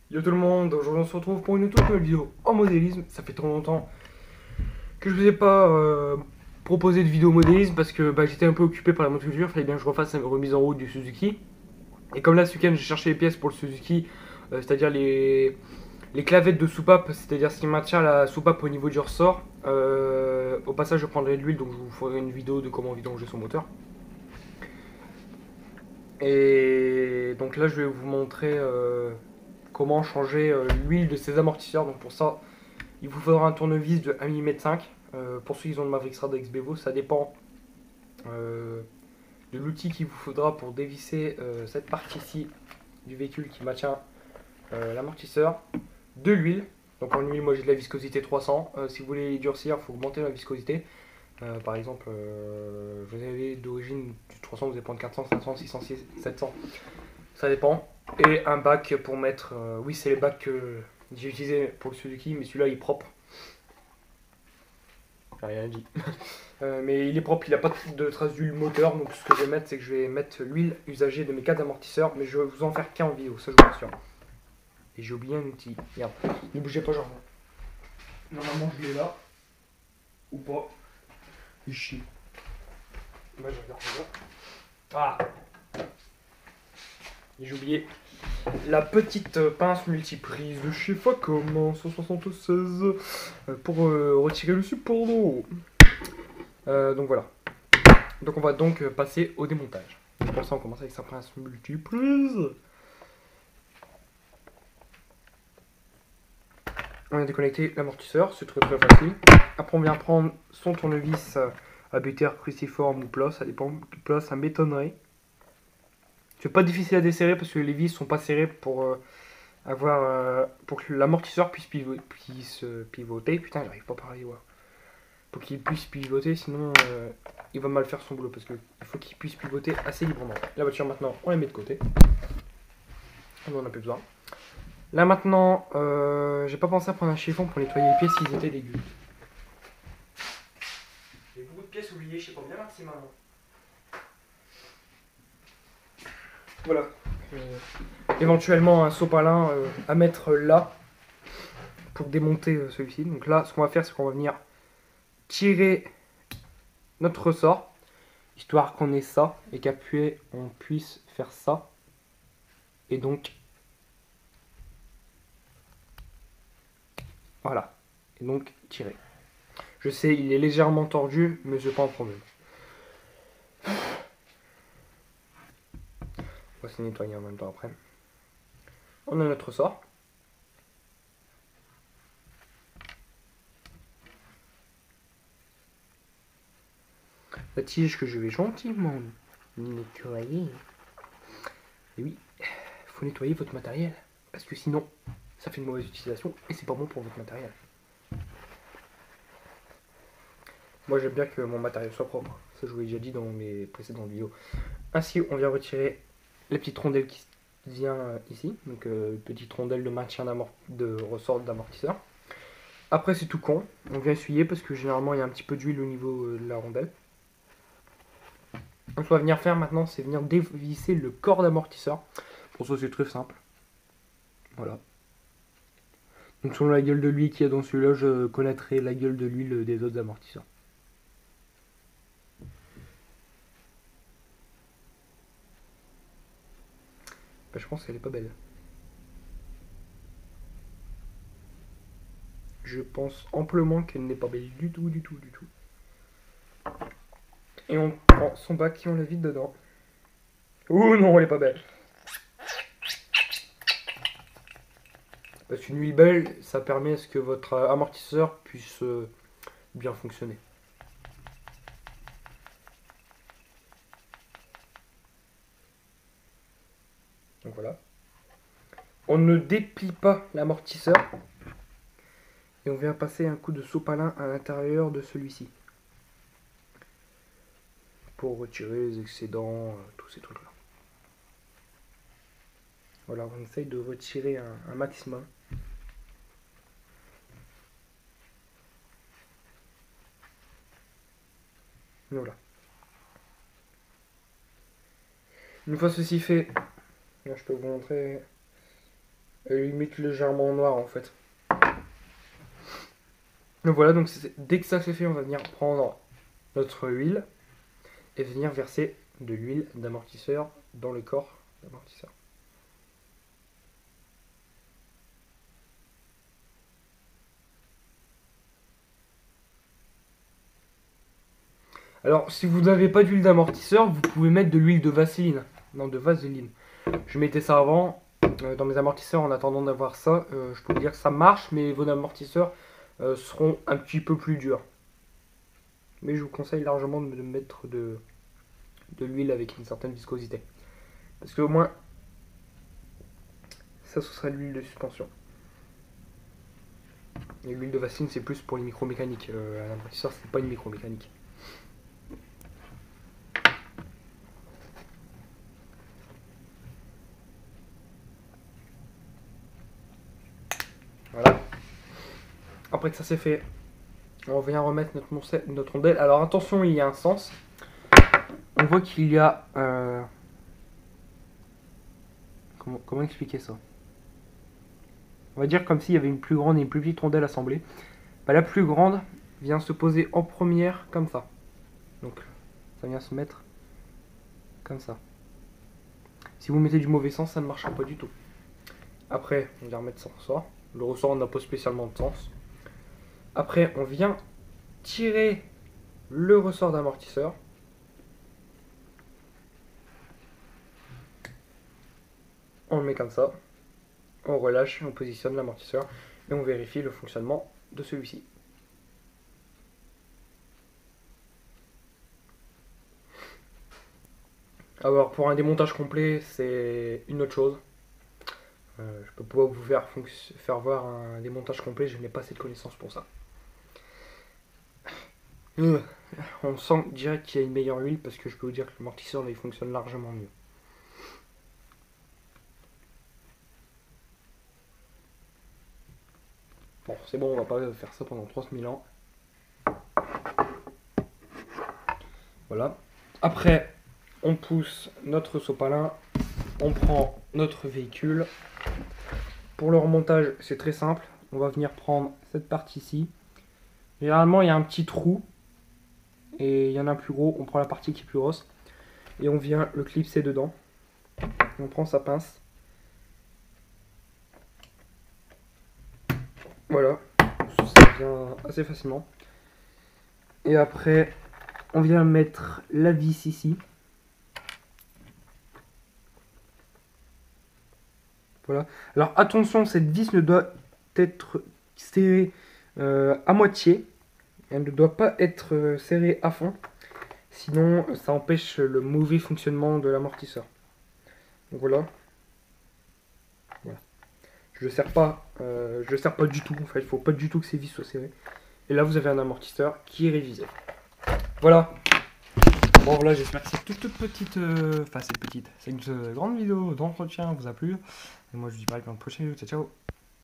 Yo tout le monde, aujourd'hui on se retrouve pour une toute nouvelle vidéo en modélisme. Ça fait trop longtemps que je vous ai pas proposé de vidéo modélisme parce que j'étais un peu occupé par la motoculture. Il fallait bien que je refasse une remise en route du Suzuki. Et comme là ce week-end j'ai cherché les pièces pour le Suzuki, c'est-à-dire les clavettes de soupape, c'est-à-dire ce qui maintient la soupape au niveau du ressort. Au passage je prendrai de l'huile, donc je vous ferai une vidéo de comment vidanger son moteur. Et donc là je vais vous montrer comment changer l'huile de ses amortisseurs. Donc pour ça il vous faudra un tournevis de 1,5 mm. Pour ceux qui ont le Maverick Strada X Bevo, ça dépend euh, de l'outil qu'il vous faudra pour dévisser cette partie-ci du véhicule qui maintient l'amortisseur. De l'huile. Donc en huile, moi j'ai de la viscosité 300. Si vous voulez durcir, il faut augmenter la viscosité. Par exemple, vous avez d'origine du 300, vous allez prendre 400, 500, 600, 700. Ça dépend. Et un bac pour mettre. Oui, c'est les bacs que j'ai utilisé pour le Suzuki, mais celui-là il est propre. J'ai rien dit. Mais il est propre, il n'a pas de traces d'huile moteur. Donc ce que je vais mettre, c'est que je vais mettre l'huile usagée de mes 4 amortisseurs. Mais je vais vous en faire qu'un en vidéo, ça je vous rassure. Et j'ai oublié un outil. Merde, ne bougez pas, genre. Normalement je l'ai là. Ou pas. Il chie. Bah je regarde là. Ah. Et j'ai oublié la petite pince multiprise de chez Facom en 176 pour retirer le support d'eau. Donc voilà. Donc on va donc passer au démontage. Pour ça on commence avec sa pince multiprise. On a déconnecté l'amortisseur, c'est très très facile. Après on vient prendre son tournevis à buter cruciforme ou plat, ça dépend. Plat ça m'étonnerait. C'est pas difficile à desserrer parce que les vis sont pas serrées pour pour que l'amortisseur puisse pivoter. Putain j'arrive pas à parler, ouais. Pour qu'il puisse pivoter, sinon il va mal faire son boulot parce qu'il faut qu'il puisse pivoter assez librement. La voiture maintenant on la met de côté. On en a plus besoin. Là maintenant, j'ai pas pensé à prendre un chiffon pour nettoyer les pièces s'ils étaient dégueu. J'ai beaucoup de pièces oubliées, je sais pas bien merci maman. Voilà. Éventuellement un sopalin à mettre là pour démonter celui-ci. Donc là ce qu'on va faire c'est qu'on va venir tirer notre ressort, histoire qu'on ait ça et qu'appuyé on puisse faire ça. Et donc voilà. Et donc tirer. Je sais il est légèrement tordu mais c'est pas un problème. On va se nettoyer en même temps après. On a notre ressort. La tige que je vais gentiment nettoyer. Et oui, il faut nettoyer votre matériel. Parce que sinon, ça fait une mauvaise utilisation et c'est pas bon pour votre matériel. Moi j'aime bien que mon matériel soit propre. Ça je vous l'ai déjà dit dans mes précédentes vidéos. Ainsi on vient retirer la petite rondelle qui vient ici. Donc petite rondelle de maintien de ressort d'amortisseur. Après c'est tout con. On vient essuyer parce que généralement il y a un petit peu d'huile au niveau de la rondelle. Ce qu'on va venir faire maintenant, c'est venir dévisser le corps d'amortisseur. Pour ça, c'est très simple. Voilà. Donc, selon la gueule de l'huile qu'il y a dans celui-là, je connaîtrai la gueule de l'huile des autres amortisseurs. Je pense qu'elle est pas belle. Je pense amplement qu'elle n'est pas belle du tout, du tout, du tout. Et on prend son bac et on la vide dedans. Oh non, elle est pas belle. Parce qu'une huile belle, ça permet à ce que votre amortisseur puisse bien fonctionner. Donc voilà. On ne déplie pas l'amortisseur. Et on vient passer un coup de sopalin à l'intérieur de celui-ci. Pour retirer les excédents, tous ces trucs-là. Voilà, on essaye de retirer un maximum. Voilà. Une fois ceci fait, là, je peux vous montrer limite légèrement noir en fait. Donc voilà, donc dès que ça c'est fait, on va venir prendre notre huile et venir verser de l'huile d'amortisseur dans le corps d'amortisseur. Alors, si vous n'avez pas d'huile d'amortisseur, vous pouvez mettre de l'huile de vaseline. Non, de vaseline. Je mettais ça avant dans mes amortisseurs en attendant d'avoir ça. Je peux vous dire que ça marche, mais vos amortisseurs seront un petit peu plus durs. Mais je vous conseille largement de mettre de l'huile avec une certaine viscosité. Parce que au moins, ça ce sera l'huile de suspension. Et l'huile de vaseline c'est plus pour les micromécaniques. Un amortisseur c'est pas une micromécanique. Voilà. Après que ça c'est fait, on vient remettre notre rondelle. Alors attention, il y a un sens. On voit qu'il y a... Comment expliquer ça? On va dire comme s'il y avait une plus grande et une plus petite rondelle assemblée. Bah, la plus grande vient se poser en première comme ça. Donc ça vient se mettre comme ça. Si vous mettez du mauvais sens, ça ne marchera pas du tout. Après, on vient remettre son ressort. Le ressort n'a pas spécialement de sens. Après, on vient tirer le ressort d'amortisseur. On le met comme ça. On relâche, on positionne l'amortisseur et on vérifie le fonctionnement de celui-ci. Alors pour un démontage complet, c'est une autre chose. Je peux pas vous faire voir un démontage complet, je n'ai pas assez de connaissances pour ça. On sent direct qu'il y a une meilleure huile parce que je peux vous dire que l'amortisseur là, il fonctionne largement mieux. Bon, c'est bon, on va pas faire ça pendant 3000 ans. Voilà. Après, on pousse notre sopalin, on prend notre véhicule. Pour le remontage, c'est très simple. On va venir prendre cette partie-ci. Généralement, il y a un petit trou. Et il y en a un plus gros. On prend la partie qui est plus grosse. Et on vient le clipser dedans. Et on prend sa pince. Voilà. Ça vient assez facilement. Et après, on vient mettre la vis ici. Voilà. Alors attention, cette vis ne doit être serrée à moitié. Elle ne doit pas être serrée à fond. Sinon, ça empêche le mauvais fonctionnement de l'amortisseur. Donc voilà. Voilà. Je ne le serre pas du tout. En fait, il ne faut pas du tout que ces vis soient serrées. Et là, vous avez un amortisseur qui est révisé. Voilà. Bon voilà, j'espère que cette toute petite, enfin cette petite, c'est une grande vidéo d'entretien vous a plu. Et moi je vous dis pareil pour une prochaine vidéo, ciao ciao.